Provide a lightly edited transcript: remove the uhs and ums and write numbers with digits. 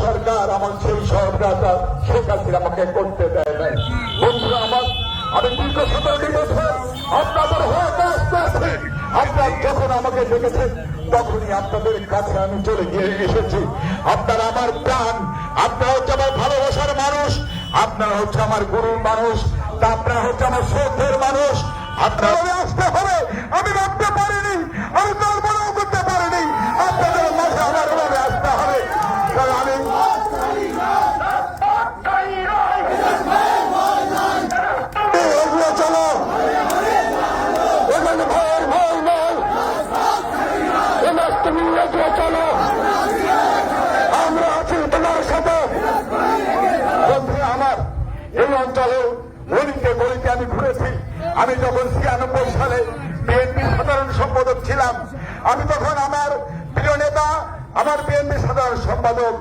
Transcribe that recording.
সরকার আমার সেই সরকারটা শেখ হাসিনা আমাকে করতে দেয় নাই। বন্ধুরা আমার, আমি দীর্ঘ 17 বছর আপনাদের হয়ে কাজ করছি। আপনারা যখন আমাকে ডেকেছেন তখনই আপনাদের কাছে আমি চলে গিয়ে এসেছি। আপনারা আমার প্রাণ, আপনারা হচ্ছে আমার ভালোবাসার মানুষ, আপনারা হচ্ছে আমার গুরুর মানুষ, তা আপনারা হচ্ছে আমার শ্রদ্ধের মানুষ। আপনারা আসতে হবে, আমি ভাবতে পারিনি, আমি কল্পনাও করতে পারিনি আপনাদের মাঝে আমার ভাবে আসতে হবে। কারণ আমি চলো এখানে ভয় ভয় নয়, এবার তুমি এগিয়ে চলো, আমরা আছি তোমার সাথে। বন্ধুরা আমার, এই অঞ্চলে গলিতে গলিতে আমি ঘুরেছি। আমি যখন 96 সালে বিএনপির সাধারণ সম্পাদক ছিলাম, আমি তখন আমার প্রিয় নেতা, আমার বিএনপির সাধারণ সম্পাদক